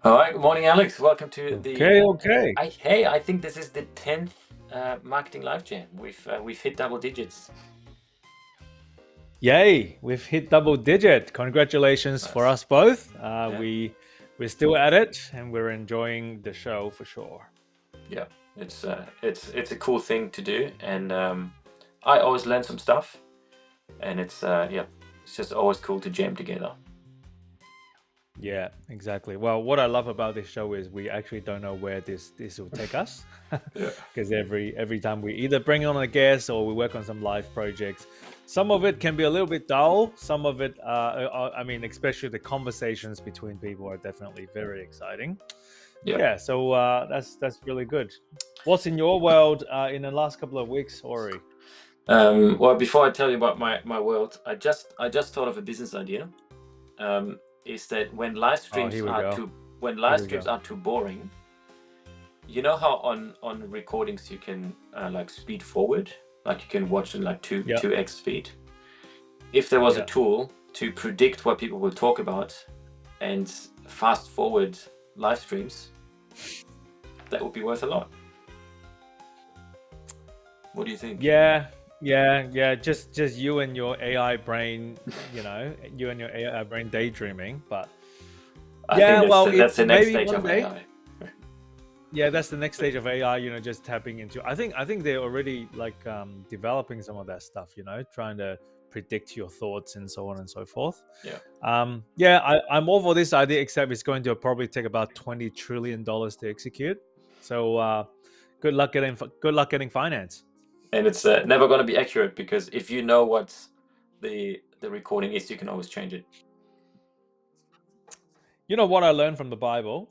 All right, good morning, Alex. Welcome to the. Okay. I think this is the 10th marketing live jam. We've hit double digits. Yay, we've hit double digit. Congratulations for Nice. us both. Yeah, We're still at it and we're enjoying the show for sure. yeah. It's a cool thing to do, and I always learn some stuff, and it's just always cool to jam together. Yeah, exactly. Well, what I love about this show is we actually don't know where this will take us, Yeah, because every time we either bring on a guest or we work on some live projects, some of it can be a little bit dull. Some of it, I mean, especially the conversations between people are definitely very exciting. yeah. Yeah, so that's really good. What's in your world in the last couple of weeks, Ori? Well, before I tell you about my world, I just thought of a business idea. Is that Oh, here we go. when Here live we streams go. are too boring? You know how on recordings you can like speed forward, like you can watch in like Yeah, 2x speed. If there was a yeah. tool to predict what people will talk about and fast forward live streams, that would be worth a lot. What do you think? Yeah. Just you and your AI brain, you and your AI brain daydreaming. But I think yeah, that's well, the, that's the next maybe stage one of day. AI. Yeah, that's the next stage of AI. Just tapping into. I think they're already like developing some of that stuff. Trying to predict your thoughts and so on and so forth. Yeah. Yeah, I'm all for this idea, except it's going to probably take about $20 trillion to execute. So good luck getting finance. And it's never going to be accurate because if you know what the recording is, you can always change it. You know what I learned from the Bible?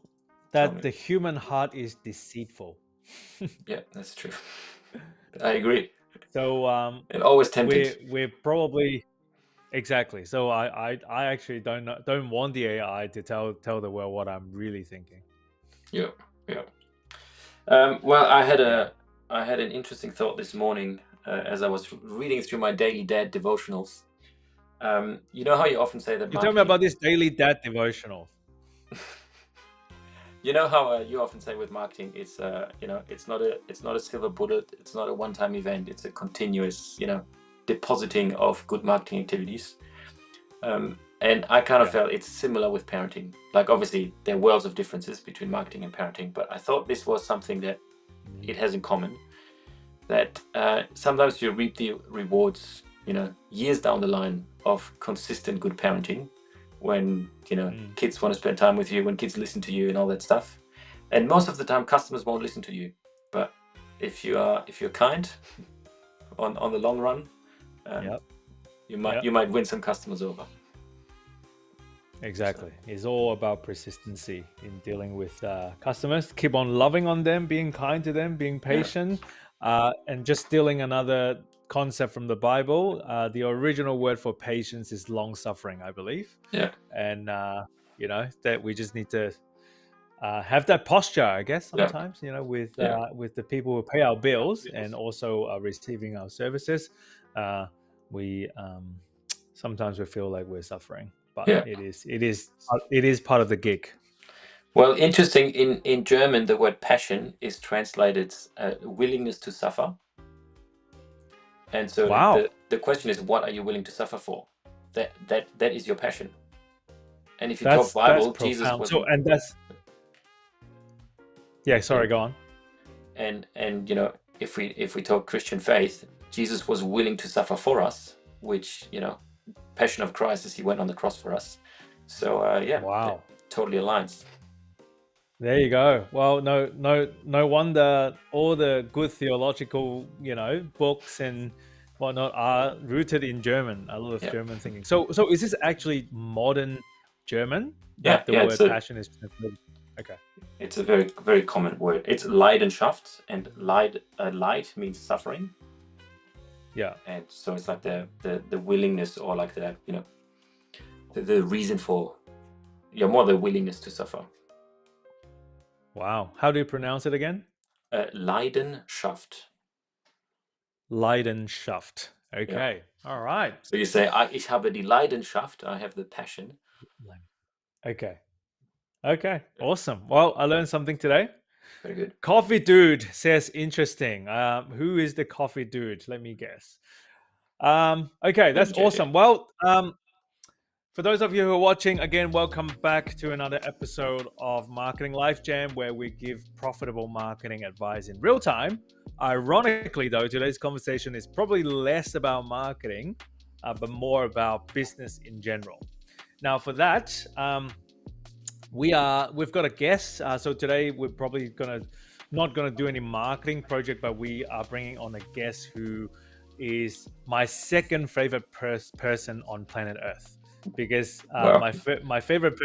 Tell That me. the human heart is deceitful. Yeah, that's true. I agree. So And always tempted. we're probably exactly. So I actually don't want the AI to tell the world what I'm really thinking. Yeah, yeah. Well, Yeah. I had an interesting thought this morning as I was reading through my daily dad devotionals. You know how you often say that You tell me marketing. about this daily dad devotional. You know how you often say with marketing, it's not a silver bullet, it's not a one-time event, it's a continuous, depositing of good marketing activities. And I kind of Yeah. felt it's similar with parenting. Like obviously there are worlds of differences between marketing and parenting, but I thought this was something that Mhm. it has in common. That sometimes you reap the rewards, years down the line of consistent good parenting, when Mm. kids want to spend time with you, when kids listen to you, and all that stuff. And most of the time, customers won't listen to you. But if you're kind on the long run, um, Yep. you might Yep. you might win some customers over. So Exactly. It's all about persistency in dealing with customers. Keep on loving on them, being kind to them, being yeah, patient, and just stealing another concept from the Bible. The original word for patience is long suffering, I believe, yeah, and that we just need to have that posture, I guess. yeah, Sometimes, yeah, with the people who pay our bills and also receiving our services, we sometimes we feel like we're suffering, but yeah. it is part of the gig. Well, interesting. In German, the word passion is translated willingness to suffer. And so Wow, the question is, what are you willing to suffer for? That is your passion. And if you talk that's Bible, Jesus profound. was, So, and that's yeah. yeah, Sorry, go on. and if we talk Christian faith, Jesus was willing to suffer for us, which passion of Christ is he went on the cross for us. So yeah, that Wow, totally aligns. there you go. Well, no wonder all the good theological, books and whatnot are rooted in German. A lot of Yeah, German thinking. So is this actually modern German yeah, that the yeah. word passion is translated? Okay. It's a very very common word. It's Leidenschaft, and Leid means suffering, Yeah. and so it's like the willingness, or like the reason for, more the willingness to suffer. Wow. How do you pronounce it again? Leidenschaft. Leidenschaft. Yeah. Okay. All right. So you say, ich habe die Leidenschaft, I have the passion. Okay. Okay, awesome. Well, I learned something today. Very good. Coffee Dude says interesting. Who is the Coffee Dude? Let me guess. Okay, that's JJ. awesome. Well, for those of you who are watching, again, welcome back to another episode of Marketing Life Jam, where we give profitable marketing advice in real time. Ironically, though, today's conversation is probably less about marketing, but more about business in general. Now, for that, we've got a guest. So today we're probably not gonna do any marketing project, but we are bringing on a guest who is my second favorite person on planet Earth, because Wow. my favorite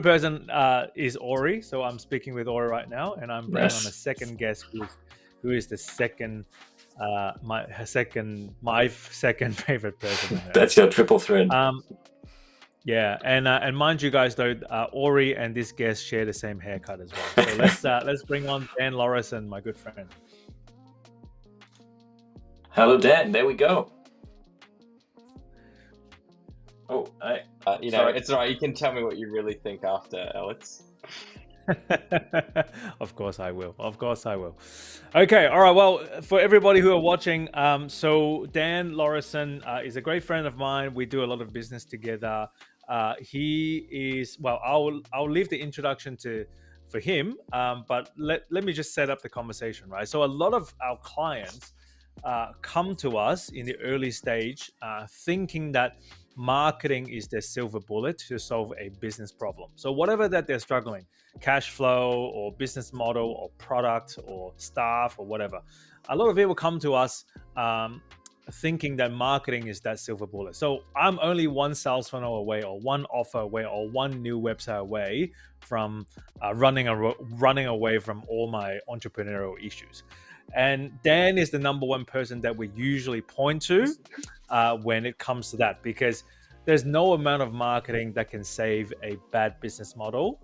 person is Ori. So I'm speaking with Ori right now, and I'm bringing on a Nice. second guest who is the second my second favorite person on Earth. That's your triple threat. Yeah, and mind you guys though, Ori and this guest share the same haircut as well. So let's bring on Dan Lauridsen, my good friend. Hello, Dan. There we go. Oh, sorry. It's all right. You can tell me what you really think after, Alex. Of course I will. Okay, all right. Well, for everybody who are watching, so Dan Lauridsen is a great friend of mine. We do a lot of business together. He is, well, I'll leave the introduction for him, but let me just set up the conversation, right? So a lot of our clients come to us in the early stage thinking that marketing is their silver bullet to solve a business problem. So whatever that they're struggling, cash flow or business model or product or staff or whatever, a lot of people come to us thinking that marketing is that silver bullet. So I'm only one sales funnel away, or one offer away, or one new website away from running away from all my entrepreneurial issues. And Dan is the number one person that we usually point to when it comes to that, because there's no amount of marketing that can save a bad business model,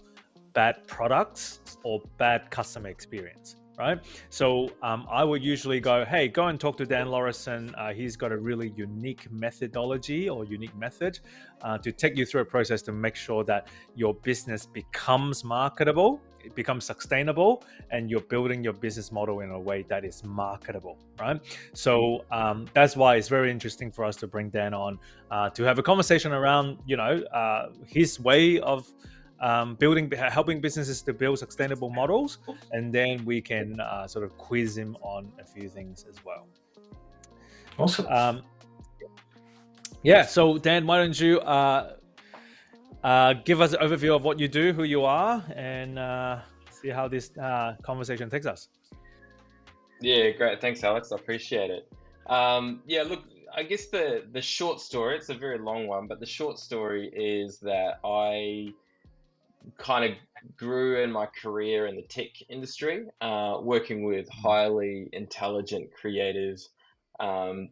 bad products, or bad customer experience, right? So I would usually go and talk to Dan Lauridsen. He's got a really unique methodology or unique method to take you through a process to make sure that your business becomes marketable, it becomes sustainable, and you're building your business model in a way that is marketable, right? So that's why it's very interesting for us to bring Dan on to have a conversation around, his way of helping businesses to build sustainable models, and then we can sort of quiz him on a few things as well. Awesome. Yeah. So Dan, why don't you give us an overview of what you do, who you are, and see how this conversation takes us. Yeah, great. Thanks, Alex. I appreciate it. Look, I guess the short story, it's a very long one, but the short story is that I kind of grew in my career in the tech industry, working with highly intelligent, creative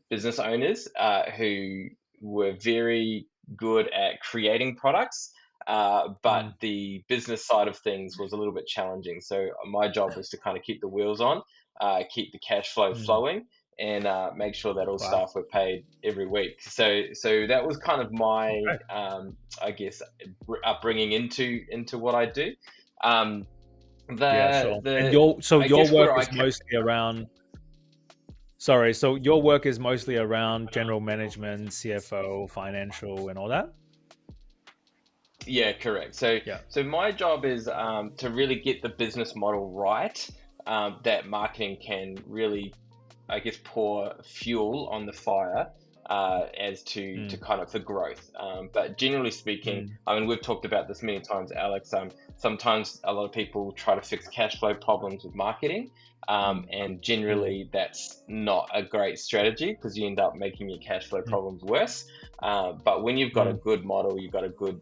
business owners who were very good at creating products, but the business side of things was a little bit challenging. So my job was to kind of keep the wheels on, keep the cash flow flowing, and make sure that all staff were paid every week. So that was kind of my, I guess, upbringing into what I do. Your work is mostly around. Sorry, so your work is mostly around general management, CFO, financial, and all that? Yeah, correct. So my job is to really get the business model right, that marketing can really, I guess, pour fuel on the fire as to kind of for growth. But generally speaking, I mean, we've talked about this many times, Alex. Sometimes a lot of people try to fix cash flow problems with marketing. And generally that's not a great strategy, because you end up making your cash flow problems worse. But when you've got a good model, you've got a good,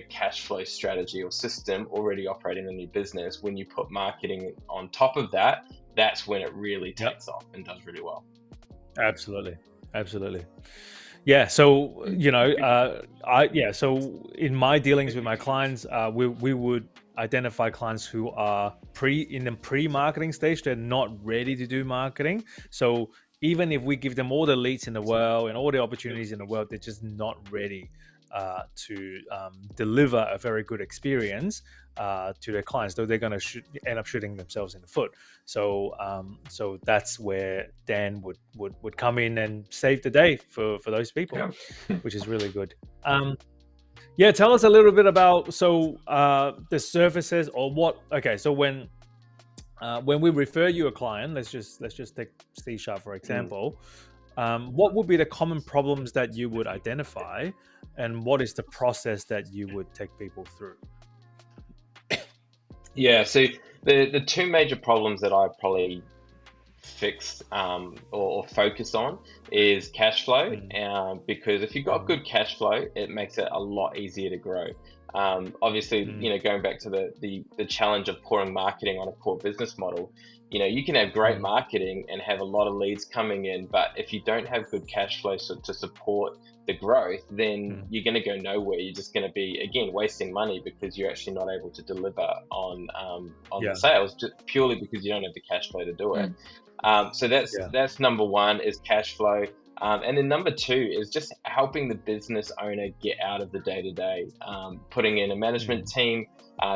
cash flow strategy or system already operating in your business, when you put marketing on top of that, that's when it really takes off and does really well. Absolutely. Yeah. So, so in my dealings with my clients, we would identify clients who are in the pre-marketing stage. They're not ready to do marketing. So even if we give them all the leads in the world and all the opportunities in the world, they're just not ready to deliver a very good experience to their clients, though they're going to end up shooting themselves in the foot. So so that's where Dan would come in and save the day for those people, which is really good. Yeah, tell us a little bit about the services or what. Okay, so when we refer you a client, let's just take C# for example. What would be the common problems that you would identify, and what is the process that you would take people through? Yeah, so the two major problems that I probably fixed or focus on is cash flow, because if you've got good cash flow, it makes it a lot easier to grow. Obviously, going back to the challenge of pouring marketing on a poor business model, you can have great marketing and have a lot of leads coming in, but if you don't have good cash flow to support the growth, then you're going to go nowhere. You're just going to be, again, wasting money because you're actually not able to deliver on the sales, just purely because you don't have the cash flow to do it. So that's number one, is cash flow. And then number two is just helping the business owner get out of the day-to-day, putting in a management team,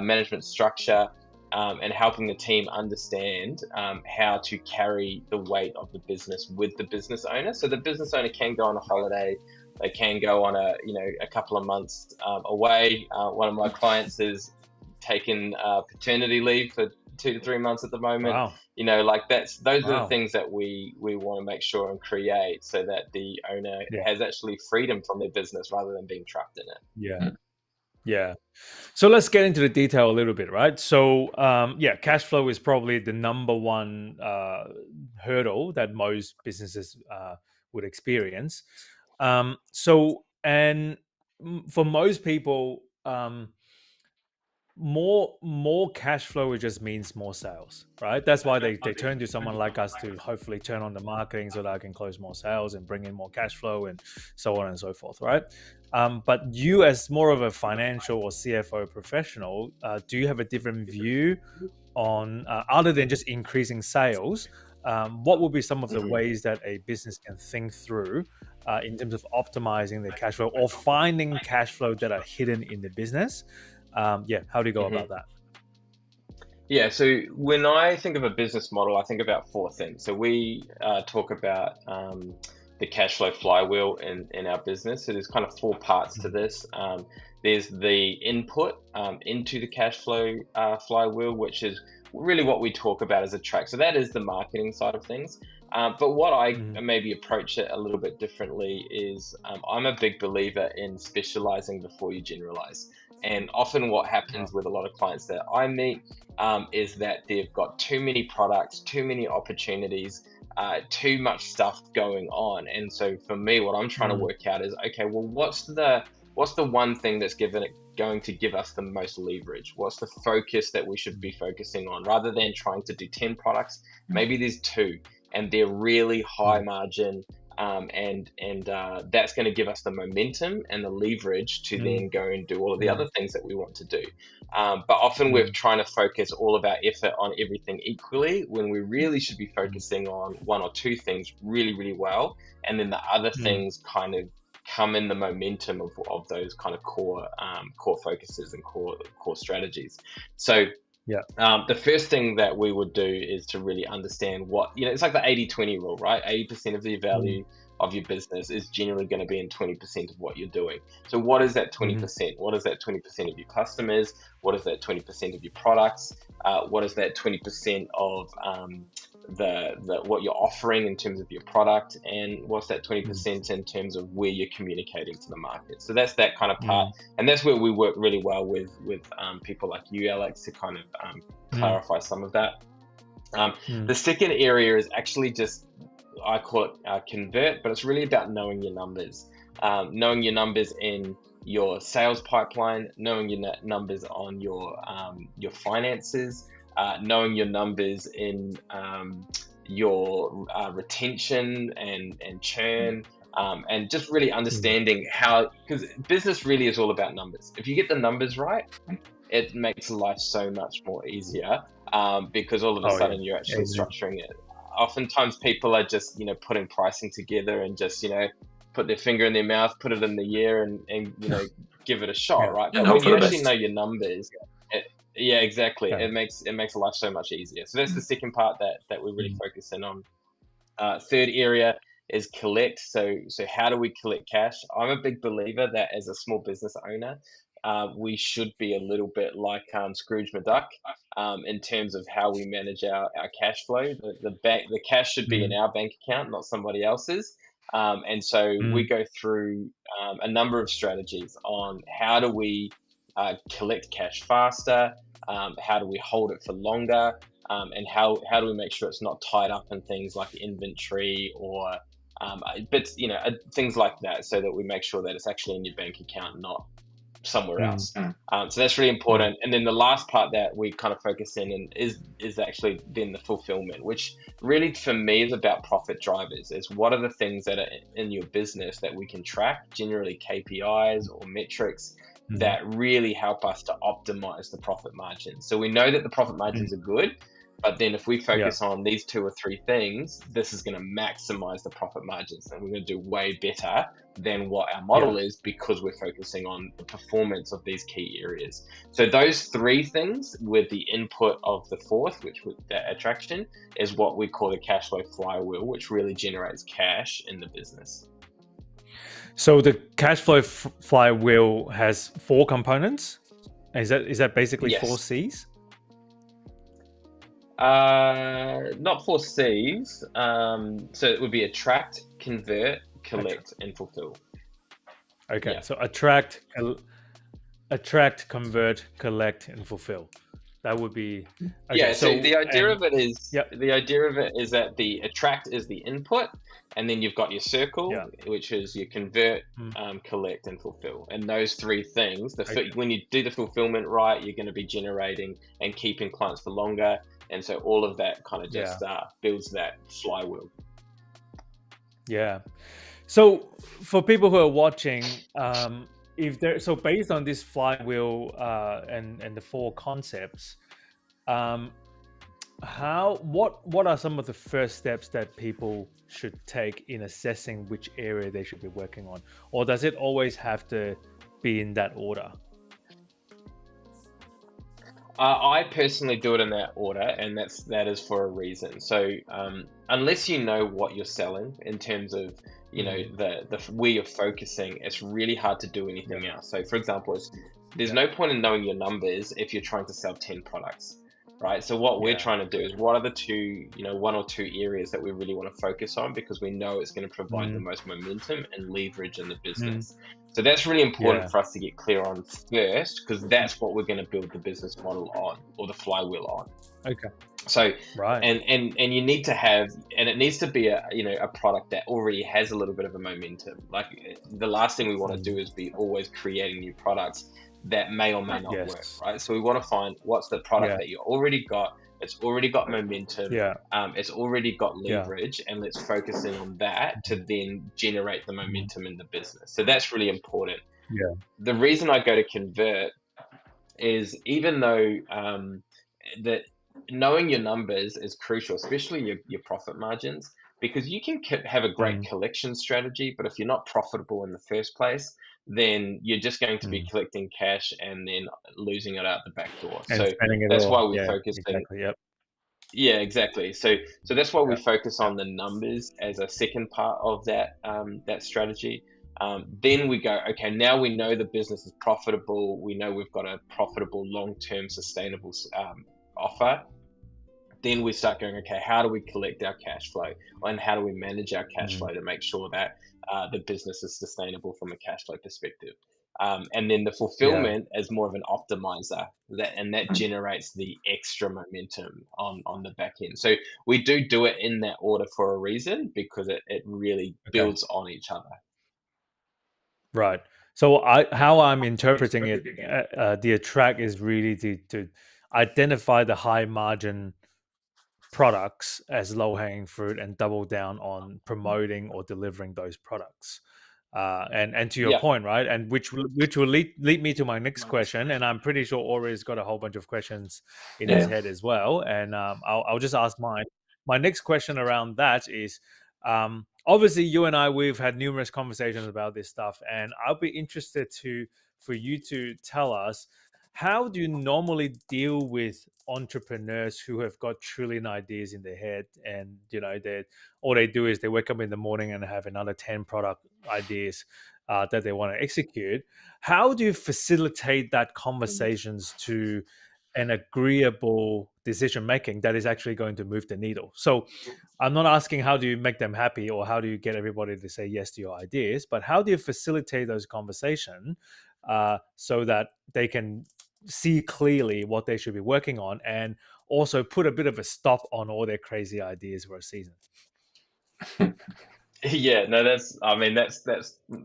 management structure, and helping the team understand how to carry the weight of the business with the business owner. So the business owner can go on a holiday, they can go on a couple of months away. One of my clients is taking paternity leave for 2 to 3 months at the moment. Wow. Those are the things that we want to make sure and create, so that the owner has actually freedom from their business rather than being trapped in it. Yeah. So let's get into the detail a little bit, right? So cash flow is probably the number one hurdle that most businesses would experience. And for most people, more cash flow, it just means more sales, right? That's why they turn to someone like us to hopefully turn on the marketing so that I can close more sales and bring in more cash flow and so on and so forth, right? But you, as more of a financial or CFO professional, do you have a different view on, other than just increasing sales, what will be some of the ways that a business can think through in terms of optimizing their cash flow or finding cash flow that are hidden in the business? How do you go about that? Yeah, so when I think of a business model, I think about 4 things. So we talk about the cash flow flywheel in our business. So there's kind of 4 parts to this. There's the input into the cash flow flywheel, which is really what we talk about as a track. So that is the marketing side of things. But what I maybe approach it a little bit differently is I'm a big believer in specializing before you generalize. And often what happens with a lot of clients that I meet is that they've got too many products, too many opportunities, too much stuff going on. And so for me, what I'm trying to work out is, okay, well, what's the one thing that's going to give us the most leverage? What's the focus that we should be focusing on? Rather than trying to do 10 products, maybe there's 2, and they're really high margin. And that's going to give us the momentum and the leverage to then go and do all of the other things that we want to do. But often we're trying to focus all of our effort on everything equally, when we really should be focusing on 1 or 2 things really, really well. And then the other things kind of come in the momentum of those kind of core focuses and core strategies. So the first thing that we would do is to really understand what, it's like the 80-20 rule, right? 80% of the value of your business is generally going to be in 20% of what you're doing. So what is that 20%? What is that 20% of your customers? What is that 20% of your products? What is that 20% of the what you're offering in terms of your product? And what's that 20% in terms of where you're communicating to the market? So that's that kind of part. And that's where we work really well with people like you, Alex, to kind of clarify some of that. The second area is actually just, I call it convert, but it's really about knowing your numbers. Knowing your numbers in your sales pipeline, knowing your numbers on your finances, knowing your numbers in your retention and churn, and just really understanding how, because business really is all about numbers. If you get the numbers right, it makes life so much more easier, because all of a sudden you're actually structuring it. Oftentimes people are just, putting pricing together and just, put their finger in their mouth, put it in the air, and give it a shot, Yeah. right? And But hope when for you the actually best. know your numbers, yeah, exactly. Yeah. It makes life so much easier. So that's the second part that we really focus in on. Third area is collect. So how do we collect cash? I'm a big believer that as a small business owner, we should be a little bit like Scrooge McDuck in terms of how we manage our cash flow. The cash should be in our bank account, not somebody else's. And so we go through a number of strategies on how do we collect cash faster, how do we hold it for longer, and how do we make sure it's not tied up in things like inventory or bits, things like that, so that we make sure that it's actually in your bank account, not somewhere else. So that's really important. And then the last part that we kind of focus in and is actually then the fulfillment, which really for me is about profit drivers. Is what are the things that are in your business that we can track, generally KPIs or metrics, that really help us to optimize the profit margins. So we know that the profit margins are good, but then if we focus on these 2 or 3 things, this is going to maximize the profit margins, and we're going to do way better than what our model is, because we're focusing on the performance of these key areas. So those 3 things with the input of the fourth, which with that attraction, is what we call the cash flow flywheel, which really generates cash in the business. So the cash flow flywheel has 4 components. Is that basically 4 C's? Not 4 C's. So it would be attract, convert, collect, and fulfill. Okay. So attract, convert, collect, and fulfill. That would be So the idea of it is that the attract is the input, and then you've got your circle, which is your convert, collect, and fulfill. And those 3 things, when you do the fulfillment right, you're going to be generating and keeping clients for longer. And so all of that kind of just builds that flywheel. Yeah. So for people who are watching, based on this flywheel and the 4 concepts, what are some of the first steps that people should take in assessing which area they should be working on, or does it always have to be in that order? I personally do it in that order, and that is for a reason. So unless you know what you're selling in terms of the where you're focusing, it's really hard to do anything else. So for example, there's no point in knowing your numbers if you're trying to sell 10 products, right? So what we're trying to do is, what are the 1 or 2 areas that we really want to focus on, because we know it's going to provide the most momentum and leverage in the business. So that's really important for us to get clear on first, because that's what we're going to build the business model on, or the flywheel on. Okay. So and you need to have, and it needs to be a product that already has a little bit of a momentum. Like, the last thing we want to do is be always creating new products that may or may not work, right? So we want to find what's the product that you already got. It's already got momentum. It's already got leverage, and let's focus in on that to then generate the momentum in the business. So that's really important. The reason I go to convert is, even though that knowing your numbers is crucial, especially your profit margins, because you can have a great collection strategy, but if you're not profitable in the first place, then you're just going to be collecting cash and then losing it out the back door. And so that's why we focus exactly. So that's why we focus on the numbers as a second part of that strategy. Then we go, okay, now we know the business is profitable. We know we've got a profitable, long-term, sustainable offer. Then we start going, okay, how do we collect our cash flow, and how do we manage our cash flow to make sure that the business is sustainable from a cash flow perspective? And then the fulfillment is more of an optimizer, that generates the extra momentum on the back end. So we do it in that order for a reason, because it really builds on each other. Right. So how I'm interpreting it, the attract is really to identify the high margin products as low-hanging fruit and double down on promoting or delivering those products. And to your point, right? And which will lead me to my next question. And I'm pretty sure Ori's got a whole bunch of questions in his head as well. And I'll just ask mine. My next question around that is, Obviously, you and I, we've had numerous conversations about this stuff, and I'll be interested for you to tell us, how do you normally deal with entrepreneurs who have got trillion ideas in their head, and they all they do is they wake up in the morning and have another 10 product ideas that they want to execute. How do you facilitate that conversations to an agreeable decision making that is actually going to move the needle? So I'm not asking how do you make them happy or how do you get everybody to say yes to your ideas, but how do you facilitate those conversations so that they can see clearly what they should be working on, and also put a bit of a stop on all their crazy ideas for a season? Yeah, no, that's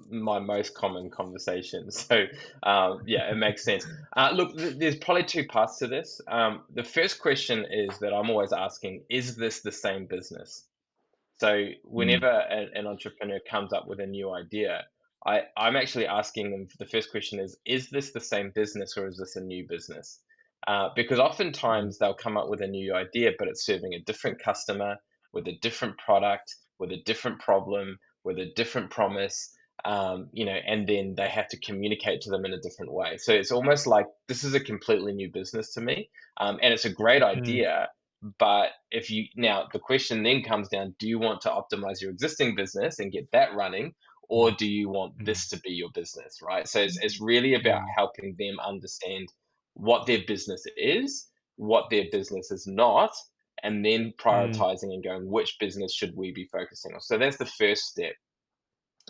my most common conversation. So, yeah, it makes sense. Look, there's probably two parts to this. The first question is that I'm always asking, is this the same business? So whenever an entrepreneur comes up with a new idea, I'm actually asking them, the first question is this the same business or is this a new business? Because oftentimes they'll come up with a new idea, but it's serving a different customer with a different product, with a different problem, with a different promise, and then they have to communicate to them in a different way. So it's almost like this is a completely new business to me, and it's a great Mm, idea. But now the question then comes down, do you want to optimize your existing business and get that running, or mm, do you want mm, this to be your business, right? So it's really about mm, helping them understand what their business is, what their business is not, and then mm, prioritizing and going, which business should we be focusing on? So that's the first step.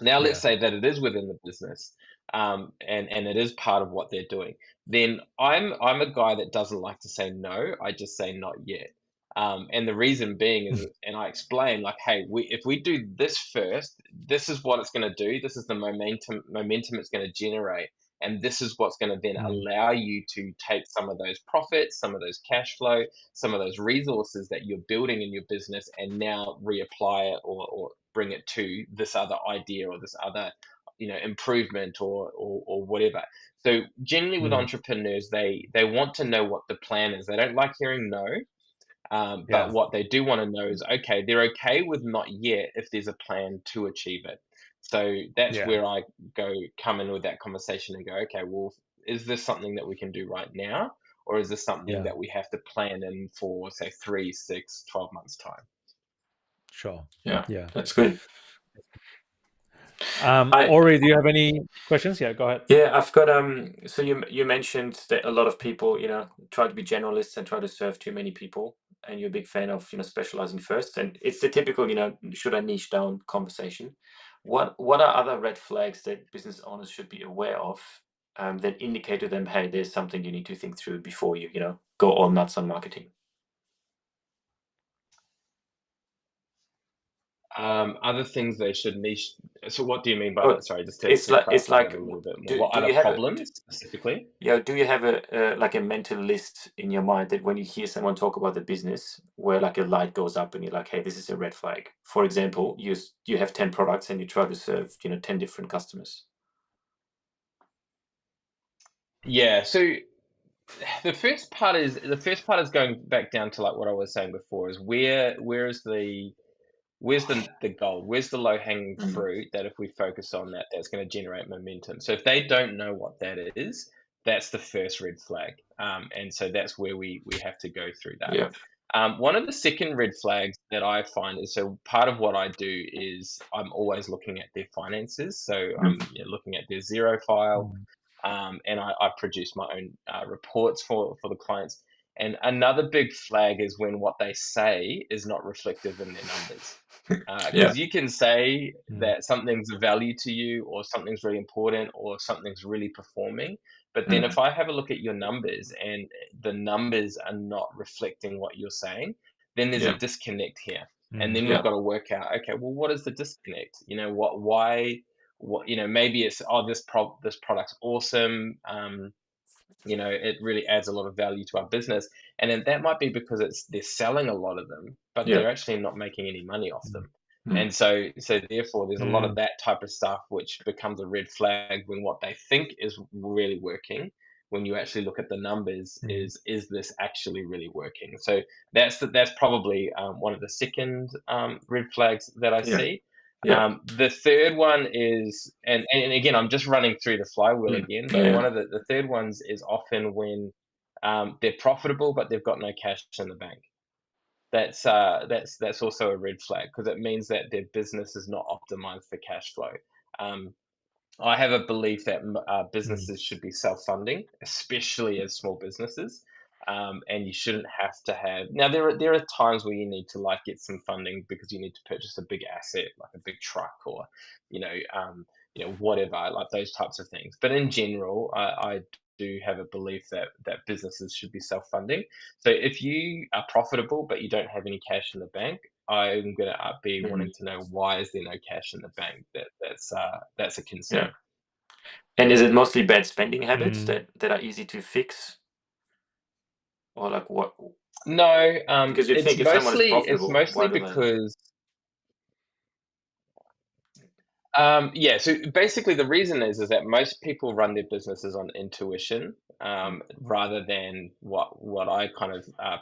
Now, let's yeah. say that it is within the business, and it is part of what they're doing. Then I'm a guy that doesn't like to say no. I just say not yet. And the reason being is, and I explain like, hey, if we do this first, this is what it's going to do. This is the momentum it's going to generate, and this is what's going to then Mm, allow you to take some of those profits, some of those cash flow, some of those resources that you're building in your business, and now reapply it or bring it to this other idea or this other improvement or whatever. So generally with mm, entrepreneurs, they want to know what the plan is. They don't like hearing no, but yeah. what they do want to know is, okay, they're okay with not yet if there's a plan to achieve it. So that's Yeah. where I come in with that conversation and go, okay, well, is this something that we can do right now, or is this something Yeah. that we have to plan in for, say, 3, 6, 12 months time? Sure. Yeah, Yeah. that's good. I Ori, do you have any questions? Yeah, go ahead. Yeah, I've got so you mentioned that a lot of people, try to be generalists and try to serve too many people, and you're a big fan of, specializing first. And it's the typical, should I niche down conversation. What are other red flags that business owners should be aware of, that indicate to them, hey, there's something you need to think through before you, go all nuts on marketing? Other things they should niche. So what do you mean by Or that? Sorry, just it's to like clarify that a little bit more. What do other you have a problems specifically? Yeah, do you have a like a mental list in your mind that when you hear someone talk about the business, where like a light goes up and you're like, hey, this is a red flag. For example, you have 10 products and you try to serve, 10 different customers. Yeah. So the first part is going back down to like what I was saying before is where's the gold? Where's the low hanging Mm. fruit that if we focus on that's going to generate momentum? So if they don't know what that is, that's the first red flag. And so that's where we have to go through that. Yeah. One of the second red flags that I find is, so part of what I do is I'm always looking at their finances. So Mm. I'm looking at their zero file, Mm, and I produce my own reports for the clients. And another big flag is when what they say is not reflective in their numbers. Yeah. Because you can say mm, that something's of value to you, or something's really important, or something's really performing. But then Mm. if I have a look at your numbers and the numbers are not reflecting what you're saying, then there's a Yeah. disconnect here. And mm, then we've Yeah. got to work out, okay, well, what is the disconnect? Why, maybe it's, oh, this product's awesome. It really adds a lot of value to our business. And then that might be because they're selling a lot of them, but Yeah. they're actually not making any money off mm, them. Mm. And so therefore there's a lot of mm, that type of stuff which becomes a red flag when what they think is really working when you actually look at the numbers Mm. is this actually really working? So that's probably one of the second red flags that I Yeah. see. Yeah. The third one is, and again, I'm just running through the flywheel again, but Yeah. one of the third ones is often when they're profitable, but they've got no cash in the bank. That's also a red flag, because it means that their business is not optimized for cash flow. Um, I have a belief that Mm. businesses should be self-funding, especially as small businesses. And you shouldn't have to have. Now, there are times where you need to like get some funding because you need to purchase a big asset, like a big truck, or you know, whatever, like those types of things. But in general, I do have a belief that businesses should be self-funding. So if you are profitable but you don't have any cash in the bank, I'm going to be wanting to know, why is there no cash in the bank? That's a Yeah. concern. And is it mostly bad spending habits Mm. that are easy to fix, or like what? No, Because you'd think if someone is it's profitable, mostly why do they? because yeah. So basically, the reason is that most people run their businesses on intuition, rather than what I kind of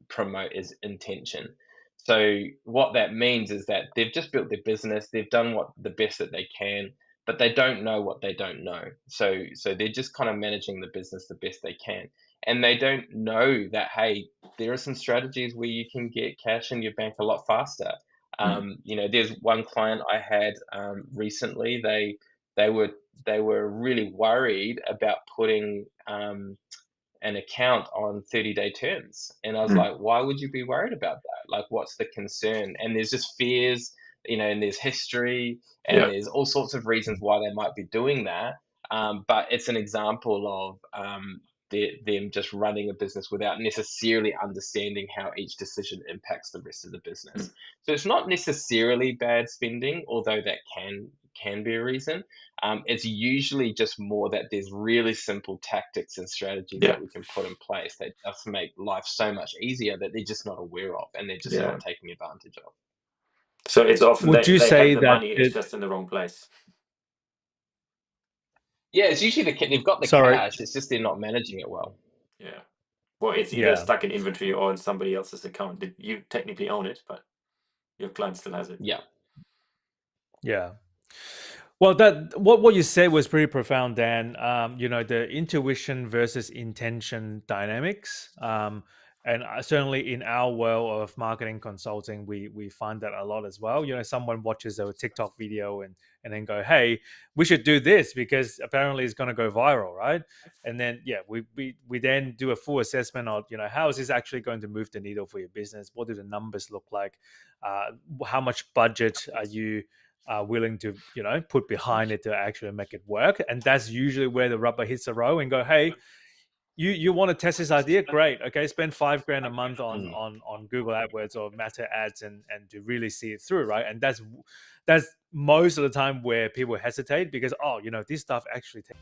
promote is intention. So what that means is that they've just built their business, they've done what the best that they can, but they don't know what they don't know. So they're just kind of managing the business the best they can. And they don't know that, hey, there are some strategies where you can get cash in your bank a lot faster. Mm. There's one client I had recently. They were they were really worried about putting an account on 30-day terms. And I was Mm. like, why would you be worried about that? Like, what's the concern? And there's just fears, and there's history, and Yeah. there's all sorts of reasons why they might be doing that. But it's an example of them just running a business without necessarily understanding how each decision impacts the rest of the business. Mm. So it's not necessarily bad spending, although that can be a reason. It's usually just more that there's really simple tactics and strategies Yeah. that we can put in place that just make life so much easier that they're just not aware of, and they're just Yeah. not taking advantage of. So it's often Would you they have say the that money, it's it, just in the wrong place. Yeah, it's usually they've got the sorry, cash. It's just they're not managing it well. Yeah. Well, it's either yeah, stuck in inventory or in somebody else's account. You technically own it, but your client still has it. Yeah. yeah. Well, that what you said was pretty profound, Dan. The intuition versus intention dynamics, and certainly in our world of marketing consulting, we find that a lot as well. Someone watches a TikTok video and then go, "Hey, we should do this because apparently it's going to go viral, right?" And then we then do a full assessment of how is this actually going to move the needle for your business? What do the numbers look like? How much budget are you willing to put behind it to actually make it work? And that's usually where the rubber hits the road and go, hey, you want to test this idea? Great. Okay, spend $5,000 a month on Mm. Google AdWords or Meta ads and to really see it through, right? And that's most of the time where people hesitate because this stuff actually takes.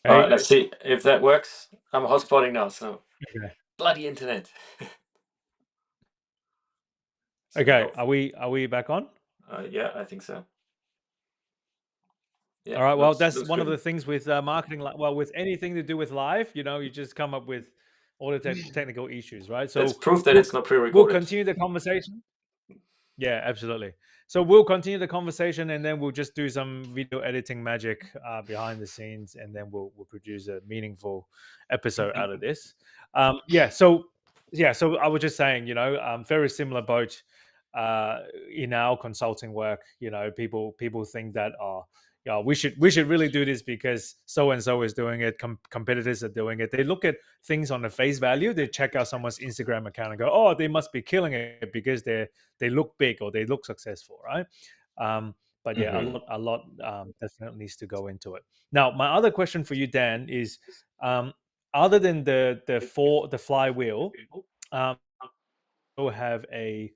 All right, Hey, let's see if that works. I'm hotspotting now, so okay. bloody internet. Okay, So, are we back on? yeah, I think so. Yeah, All right. Well, that's looks one of good. the things with marketing. Well, with anything to do with live, you just come up with all the technical issues, right? That's So proof that we'll it's not we'll pre-recorded. continue the conversation. Yeah, absolutely. So we'll continue the conversation, and then we'll just do some video editing magic behind the scenes, and then we'll produce a meaningful episode out of this. Yeah. So I was just saying, very similar boat in our consulting work. People think that yeah, we should really do this because so and so is doing it. Competitors are doing it. They look at things on the face value. They check out someone's Instagram account and go, "Oh, they must be killing it because they look big or they look successful," right? But yeah, Hmm. a lot definitely needs to go into it. Now, my other question for you, Dan, is other than the flywheel, we'll have a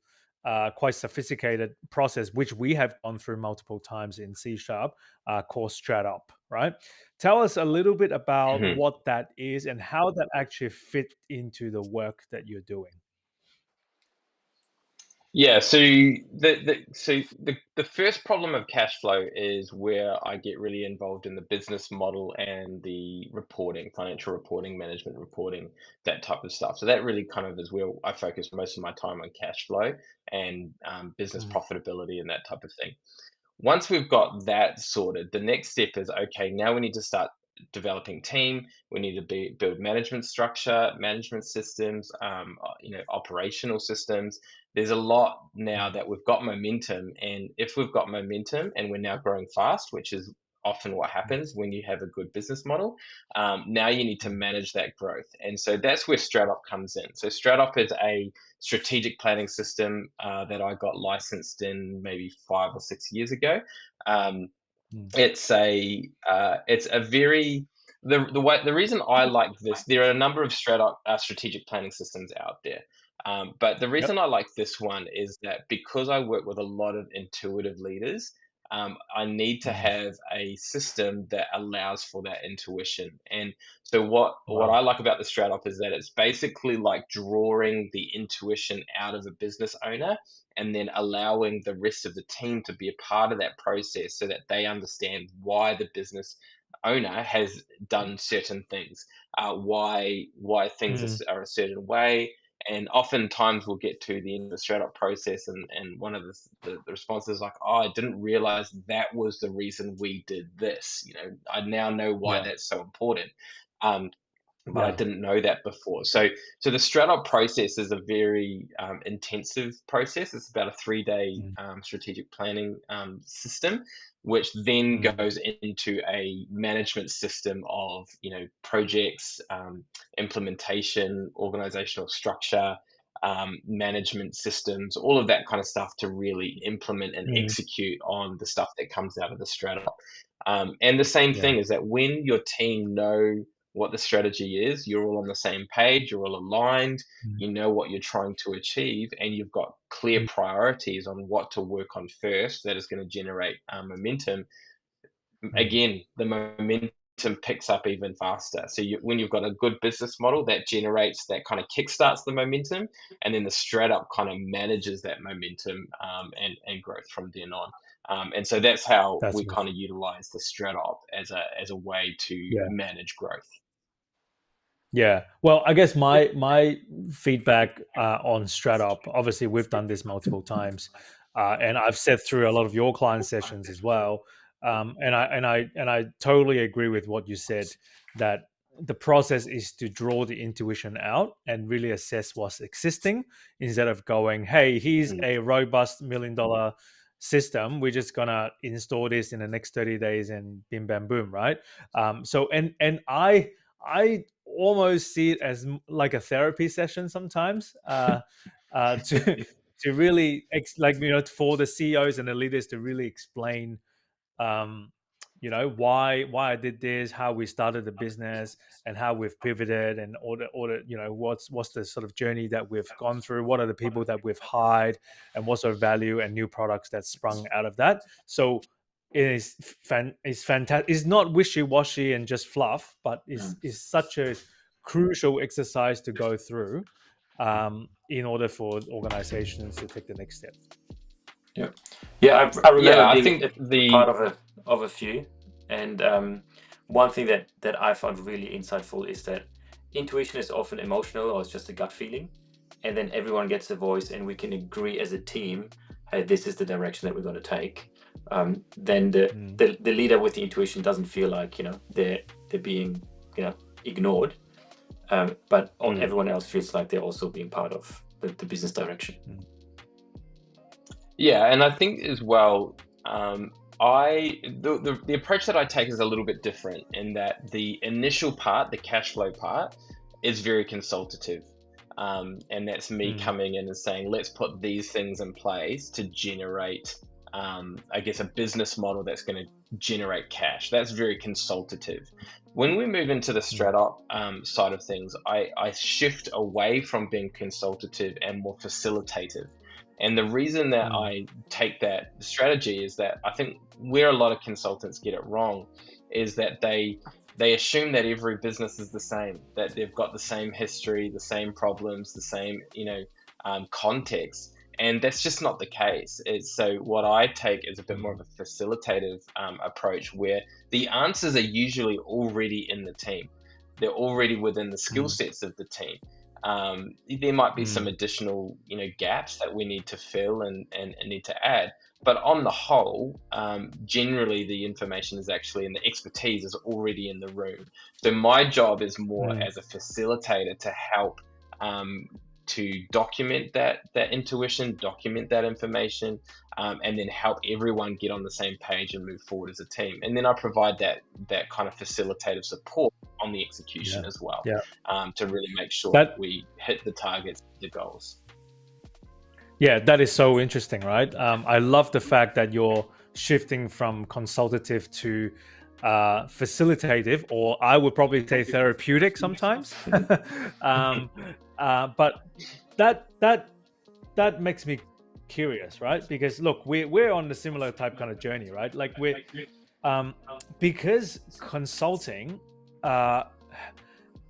quite sophisticated process, which we have gone through multiple times in C#, called StratOp, right? Tell us a little bit about Mhm. what that is and how that actually fit into the work that you're doing. Yeah, so the first problem of cash flow is where I get really involved in the business model and the reporting, financial reporting, management reporting, that type of stuff. So that really kind of is where I focus most of my time on cash flow and business Mm, profitability and that type of thing. Once we've got that sorted, the next step is, okay, now we need to start developing team. We need to build management structure, management systems, operational systems. There's a lot now mm, that we've got momentum, and if we've got momentum and we're now growing fast, which is often what mm, happens when you have a good business model, now you need to mm, manage that growth. And so that's where StratOp comes in. So StratOp is a strategic planning system that I got licensed in maybe 5 or 6 years ago. Um, mm. it's a very the reason I like this. There are a number of strategic planning systems out there, but the Yep. reason I like this one is that because I work with a lot of intuitive leaders, I need to Mm. have a system that allows for that intuition. And so what Wow. I like about the StratOp is that it's basically like drawing the intuition out of a business owner and then allowing the rest of the team to be a part of that process so that they understand why the business owner has done certain things, why things Mm, are a certain way. And oftentimes we'll get to the end of the StratOp process, and one of the responses is like, "Oh, I didn't realize that was the reason we did this. I now know why yeah. that's so important." Um, but I Yeah. didn't know that before. So the StratOp process is a very intensive process. It's about a 3-day Mm, strategic planning system, which then mm, goes into a management system of projects, implementation, organizational structure, management systems, all of that kind of stuff to really implement and mm. execute on the stuff that comes out of the StratOp. And the same Yeah. thing is that when your team know what the strategy is, you're all on the same page, you're all aligned, Mm, you know what you're trying to achieve, and you've got clear mm, priorities on what to work on first that is going to generate momentum. mm, Again, the momentum picks up even faster. So when you've got a good business model that generates, that kind of kickstarts the momentum, and then the StratUp kind of manages that momentum and growth from then on. And so that's how that's we kind awesome. of utilize the StratOp as a way to Yeah. manage growth. Yeah. Well, I guess my feedback on StratOp, obviously we've done this multiple times, and I've sat through a lot of your client sessions as well. And I totally agree with what you said, that the process is to draw the intuition out and really assess what's existing instead of going, hey, here's Mm. a robust $1 million system. We're just gonna install this in the next 30 days and bim bam boom, right? So I almost see it as like a therapy session sometimes, to to really for the CEOs and the leaders to really explain, um, why I did this, how we started the business, and how we've pivoted, and all the what's the sort of journey that we've gone through, what are the people that we've hired, and what's our value and new products that sprung out of that. So it's fantastic. It's not wishy-washy and just fluff, but Mm. is such a crucial exercise to go through, in order for organizations to take the next step. Yeah, yeah. I remember Yeah, I being think a part the of a few, and one thing that I found really insightful is that intuition is often emotional or it's just a gut feeling, and then everyone gets a voice, and we can agree as a team, hey, this is the direction that we're going to take. Then the, Mm, the the leader with the intuition doesn't feel like they're being ignored, but mm, everyone else feels like they're also being part of the business direction. mm, yeah, and I think as well, the approach that I take is a little bit different in that the initial part, the cash flow part, is very consultative. And that's me mm, coming in and saying, let's put these things in place to generate, I guess, a business model that's going to generate cash. That's very consultative. When we move into the mm, StratOp side of things, I shift away from being consultative and more facilitative. And the reason that I take that strategy is that I think where a lot of consultants get it wrong is that they assume that every business is the same, that they've got the same history, the same problems, the same, context. And that's just not the case. So what I take is a bit more of a facilitative approach, where the answers are usually already in the team. They're already within the skill sets of the team. There might be some additional, gaps that we need to fill and need to add. But on the whole, generally the information is actually, and the expertise is already in the room. So my job is more as a facilitator to help to document that intuition, document that information, and then help everyone get on the same page and move forward as a team. And then I provide that kind of facilitative support on the execution as well, to really make sure that we hit the targets, the goals. Yeah, that is so interesting, right? I love the fact that you're shifting from consultative to facilitative, or I would probably say therapeutic sometimes. But that makes me curious, right? Because look, we're on a similar type kind of journey, right? Like because consulting,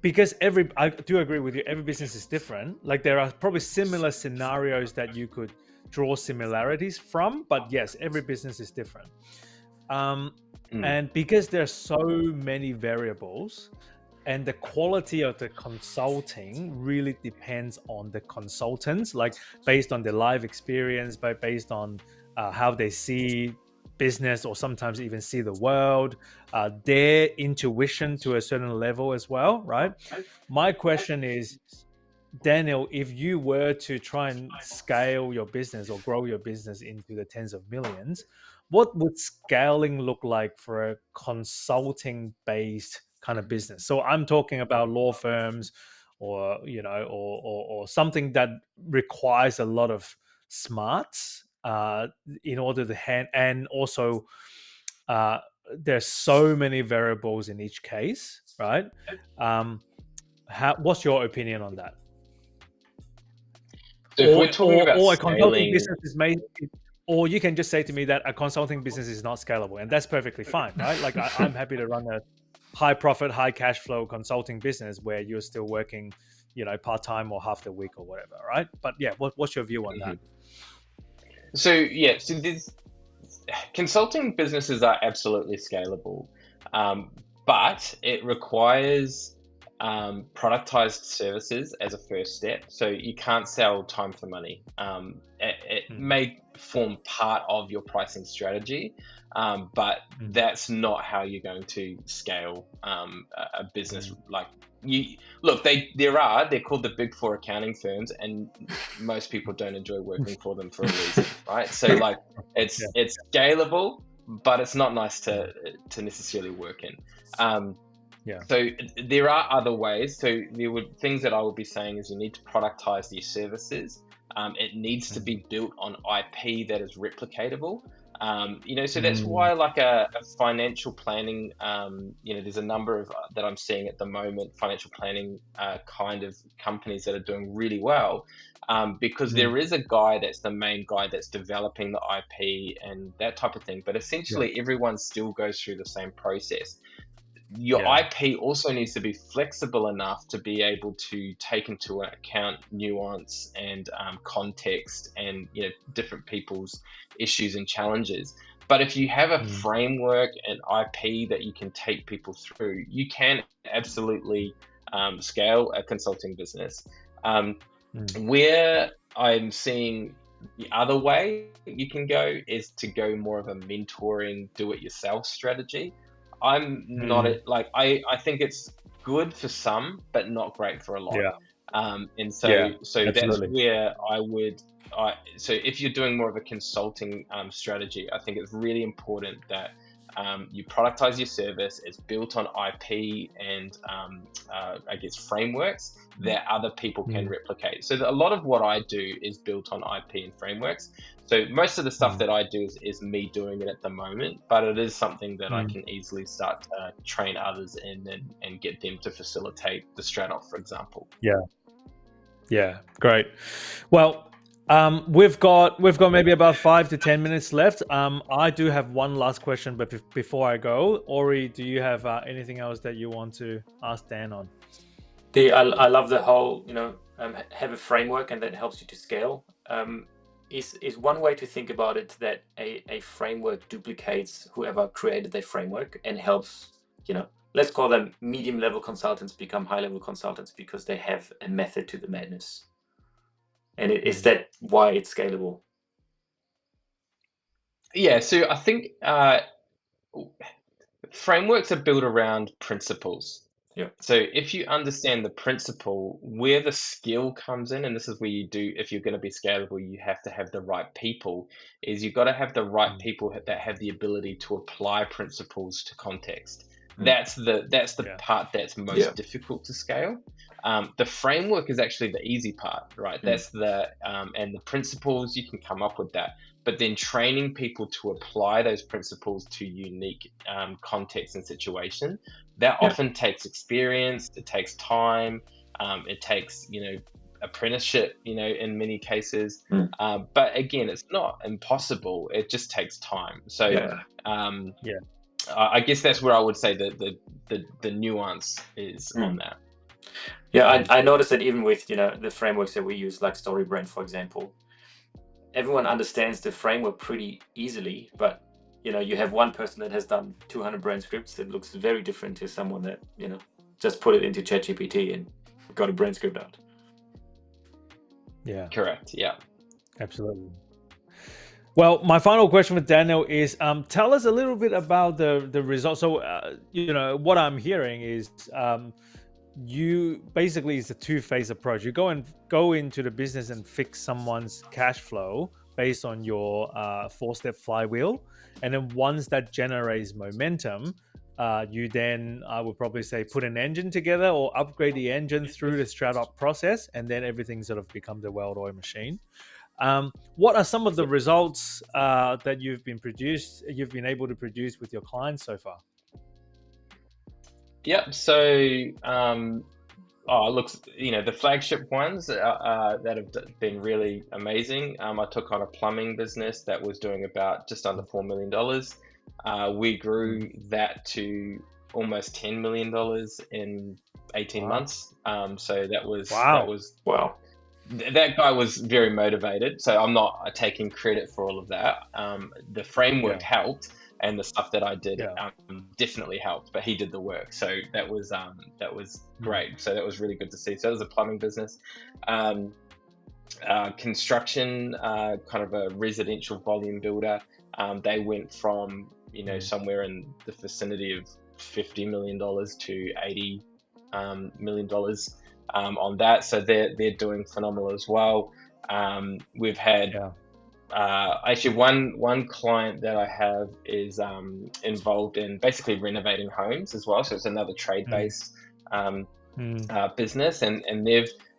because I do agree with you, every business is different. Like there are probably similar scenarios that you could draw similarities from, but yes, every business is different. And because there's so many variables, and the quality of the consulting really depends on the consultants, like based on their life experience, based on how they see business, or sometimes even see the world, their intuition to a certain level as well, right? My question is, Daniel, if you were to try and scale your business or grow your business into the tens of millions, what would scaling look like for a consulting based kind of business? So I'm talking about law firms, or or something that requires a lot of smarts in order to and also there's so many variables in each case, right? What's your opinion on that? So if we're talking about a scaling, consulting business is made, or you can just say to me that a consulting business is not scalable, and that's perfectly fine, right? Like I'm happy to run a high profit, high cash flow consulting business where you're still working, part-time or half the week or whatever, right? But yeah, what's your view on that? So these consulting businesses are absolutely scalable, but it requires productized services as a first step. So you can't sell time for money. It may form part of your pricing strategy, but that's not how you're going to scale a business. Like they're called the Big Four accounting firms, and most people don't enjoy working for them for a reason, right? So like it's scalable, but it's not nice to necessarily work in. So there are other ways. So things that I would be saying is you need to productize these services. It needs to be built on IP that is replicatable. So that's why like a financial planning, there's a number of that I'm seeing at the moment, financial planning kind of companies that are doing really well, because there is a guy that's the main guy that's developing the IP and that type of thing. But essentially everyone still goes through the same process. Your IP also needs to be flexible enough to be able to take into account nuance and context and different people's issues and challenges. But if you have a framework and IP that you can take people through, you can absolutely scale a consulting business. Where I'm seeing the other way you can go is to go more of a mentoring, do-it-yourself strategy. I'm not I think it's good for some, but not great for a lot. And so that's where I would. So if you're doing more of a consulting strategy, I think it's really important that you productize your service. It's built on IP and I guess frameworks that other people can replicate. So a lot of what I do is built on IP and frameworks. So most of the stuff that I do is me doing it at the moment, but it is something that I can easily start to train others in and get them to facilitate the StratOp, for example. Yeah, great. Well, We've got maybe about 5 to 10 minutes left. I do have one last question, but before I go, Ori, do you have anything else that you want to ask Dan on? I love the whole, have a framework and that helps you to scale. Is one way to think about it that a framework duplicates whoever created their framework and helps, let's call them medium level consultants become high level consultants because they have a method to the madness. And is that why it's scalable? Yeah, so I think frameworks are built around principles. Yeah. So if you understand the principle, where the skill comes in, and this is where you do, if you're going to be scalable, you have to have the right people, is you've got to have the right people that have the ability to apply principles to context. That's the part that's most difficult to scale. The framework is actually the easy part, right? That's and the principles, you can come up with that. But then training people to apply those principles to unique context and situation, that often takes experience, it takes time, it takes, apprenticeship, in many cases. But again, it's not impossible, it just takes time. So I guess that's where I would say that the nuance is on that. Yeah, I noticed that even with, the frameworks that we use, like StoryBrand, for example, everyone understands the framework pretty easily, but you have one person that has done 200 brand scripts that looks very different to someone that just put it into ChatGPT and got a brand script out. Yeah, correct. Yeah, absolutely. Well, my final question with Daniel is, tell us a little bit about the results. So, what I'm hearing is, you basically, it's a two-phase approach. You go into the business and fix someone's cash flow based on your 4-step flywheel, and then once that generates momentum, you then, I would probably say, put an engine together or upgrade the engine through the StratOp process, and then everything sort of becomes a well-oiled machine. What are some of the results that you've been able to produce with your clients so far? Yep. So, look, the flagship ones that have been really amazing. I took on a plumbing business that was doing about just under $4 million. We grew that to almost $10 million in 18 months. So that was Wow. That guy was very motivated. So I'm not taking credit for all of that. The framework helped, and the stuff that I did definitely helped, but he did the work. So that was great. So that was really good to see. So it was a plumbing business. Construction, kind of a residential volume builder. They went from, somewhere in the vicinity of $50 million to $80 million on that. So they're doing phenomenal as well. We've had actually one client that I have is involved in basically renovating homes as well. So it's another trade-based business, and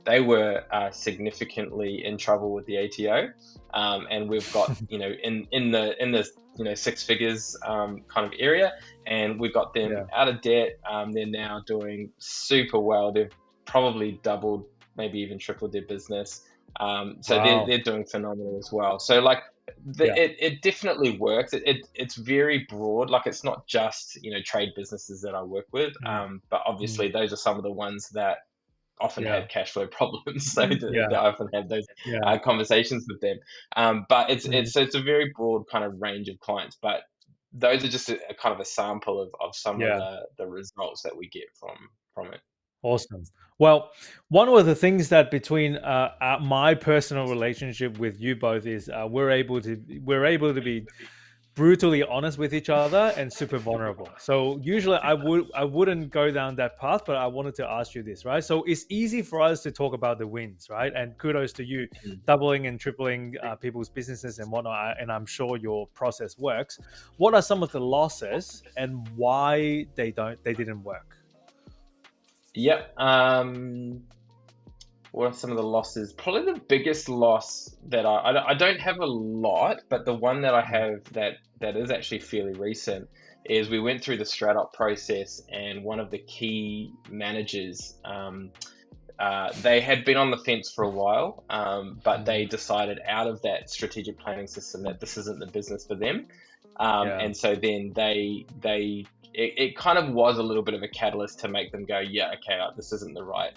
they were significantly in trouble with the ATO, and we've got in the 6 figures kind of area, and we got them out of debt. They're now doing super well. They've probably doubled, maybe even tripled their business. So they're doing phenomenal as well. So it definitely works. It's very broad. Like, it's not just trade businesses that I work with, but obviously those are some of the ones that often have cash flow problems. So I often have those conversations with them. But it's a very broad kind of range of clients. But those are just a kind of a sample of some of the results that we get from it. Awesome. Well, one of the things that between my personal relationship with you both is we're able to be brutally honest with each other and super vulnerable. So usually I wouldn't go down that path, but I wanted to ask you this, right? So it's easy for us to talk about the wins, right? And kudos to you, doubling and tripling people's businesses and whatnot. And I'm sure your process works. What are some of the losses and why they didn't work? Yep. What are some of the losses? Probably the biggest loss that I don't have a lot, but the one that I have that is actually fairly recent is we went through the StratOp process, and one of the key managers they had been on the fence for a while, but they decided out of that strategic planning system that this isn't the business for them. And so then it kind of was a little bit of a catalyst to make them go, yeah, okay, this isn't the right,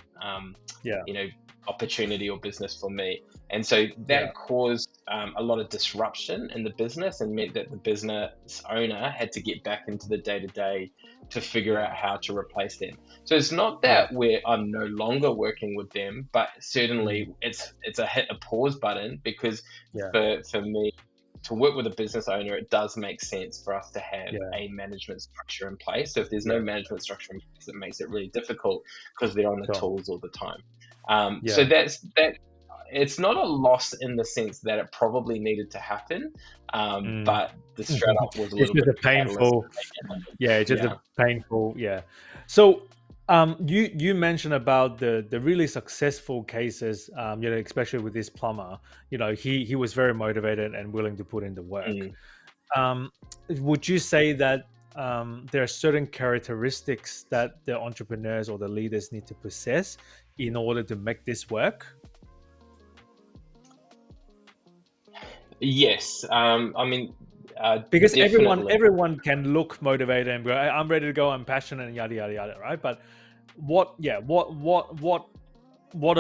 opportunity or business for me. And so that caused a lot of disruption in the business, and meant that the business owner had to get back into the day-to-day to figure out how to replace them. So it's not that I'm no longer working with them, but certainly it's a hit a pause button, because for me to work with a business owner, it does make sense for us to have a management structure in place. So if there's no management structure in place, it makes it really difficult, because they're on the tools all the time. So that's that. It's not a loss in the sense that it probably needed to happen, but the StratOp was a little bit painful. A painful. So you mentioned about the really successful cases, especially with this plumber. He was very motivated and willing to put in the work. Would you say that there are certain characteristics that the entrepreneurs or the leaders need to possess in order to make this work? Yes. Because definitely. everyone can look motivated and go, I'm ready to go, I'm passionate, and yada yada yada, right? But what are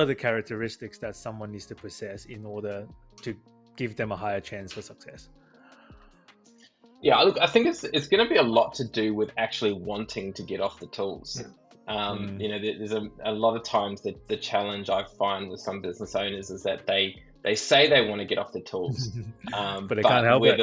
the characteristics that someone needs to possess in order to give them a higher chance for success? Yeah, look, I think it's going to be a lot to do with actually wanting to get off the tools. There's a lot of times that the challenge I find with some business owners is that they say they want to get off the tools, but they can't help it.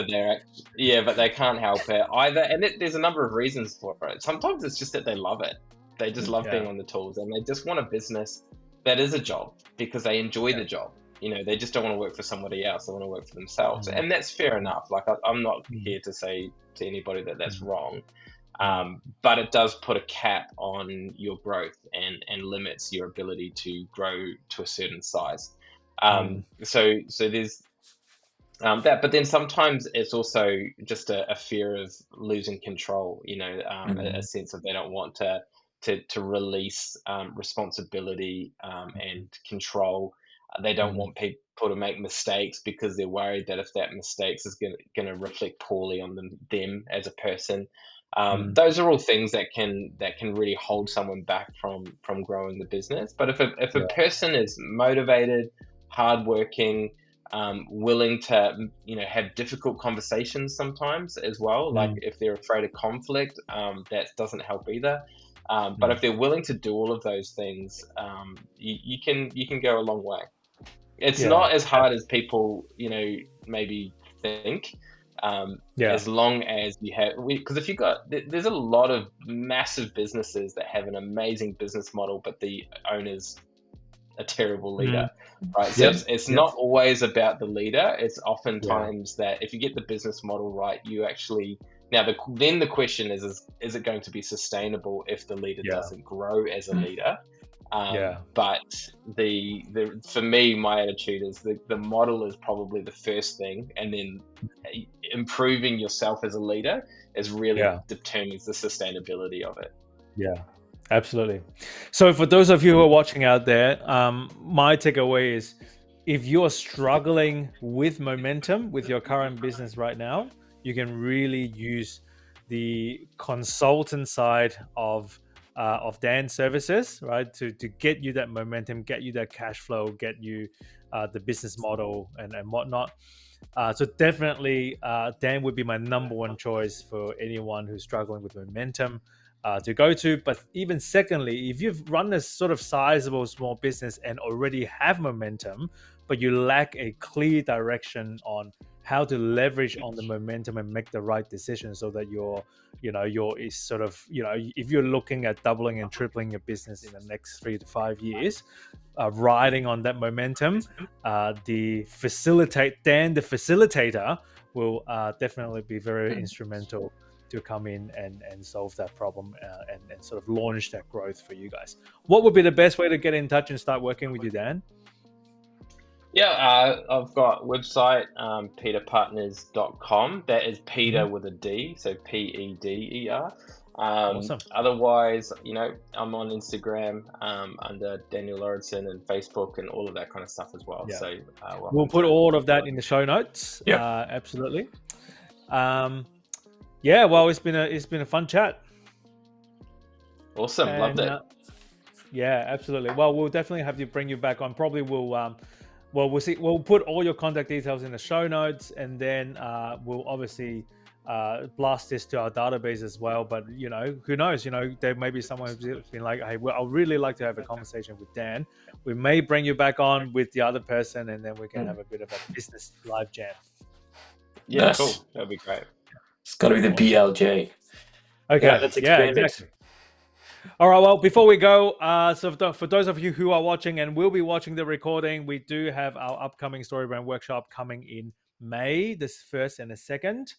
But they can't help it either. And there's a number of reasons for it. Sometimes it's just that they love it. They just love being on the tools, and they just want a business that is a job because they enjoy the job. They just don't want to work for somebody else. They want to work for themselves. And that's fair enough. Like, I'm not here to say to anybody that that's wrong. But it does put a cap on your growth and limits your ability to grow to a certain size. So there's that, but then sometimes it's also just a fear of losing control, a sense of they don't want to release responsibility and control. They don't want people to make mistakes because they're worried that if that mistakes is going to reflect poorly on them as a person. Those are all things that can really hold someone back from growing the business. But if a person is motivated, hardworking, willing to have difficult conversations sometimes as well, like if they're afraid of conflict, that doesn't help either. But if they're willing to do all of those things, you can go a long way. It's not as hard as people maybe think. As long as you have, because if you got, there's a lot of massive businesses that have an amazing business model, but the owner's a terrible leader, right? So it's not always about the leader. It's oftentimes that if you get the business model right, you actually, then the question is it going to be sustainable if the leader doesn't grow as a leader? But for me, my attitude is the model is probably the first thing, and then improving yourself as a leader is really determines the sustainability of it. Absolutely. So for those of you who are watching out there, my takeaway is, if you are struggling with momentum with your current business right now, you can really use the consultant side of Dan's services, right, to get you that momentum, get you that cash flow, get you the business model and whatnot. So definitely Dan would be my number one choice for anyone who's struggling with momentum to go to. But even secondly, if you've run a sort of sizable small business and already have momentum, but you lack a clear direction on how to leverage on the momentum and make the right decision, so that if you're looking at doubling and tripling your business in the next 3 to 5 years, riding on that momentum, the facilitator will definitely be very instrumental to come in and solve that problem and sort of launch that growth for you guys. What would be the best way to get in touch and start working with you, Dan? I've got a website, peterpartners.com. That is Peter with a D, so Peder. Awesome. Otherwise, I'm on Instagram under Daniel Lauridsen, and Facebook and all of that kind of stuff as well. Yeah. So we'll put all of that in the show notes. Yep. Absolutely. Yeah, well, it's been a fun chat. Awesome. Loved it. Yeah, absolutely. Well, we'll definitely bring you back on. Probably we'll see. We'll put all your contact details in the show notes, and then we'll obviously blast this to our database as well. But who knows? There may be someone who's been like, hey, well, I'd really like to have a conversation with Dan. We may bring you back on with the other person, and then we can have a bit of a business live jam. Yeah, nice. Cool. That'd be great. It's got to be the BLJ. Okay. Yeah, let's expand exactly. All right, well, before we go, so for those of you who are watching and will be watching the recording, we do have our upcoming StoryBrand workshop coming in May, this 1st and the 2nd.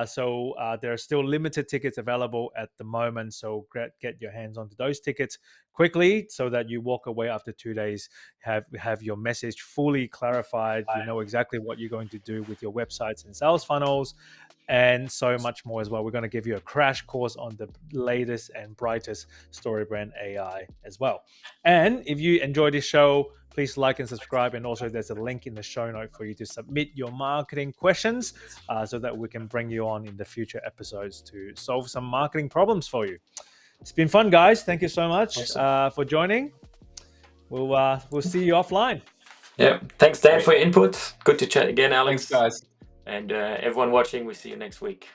So there are still limited tickets available at the moment. So get your hands onto those tickets quickly so that you walk away after 2 days, have your message fully clarified. You know exactly what you're going to do with your websites and sales funnels, and so much more as well. We're going to give you a crash course on the latest and brightest StoryBrand AI as well. And if you enjoy this show, please like and subscribe. And also there's a link in the show note for you to submit your marketing questions so that we can bring you on in the future episodes to solve some marketing problems for you. It's been fun, guys. Thank you so much for joining. We'll see you offline. Yeah. Thanks, Dan, for your input. Good to chat again, Alex. Thanks, guys. And everyone watching, we'll see you next week.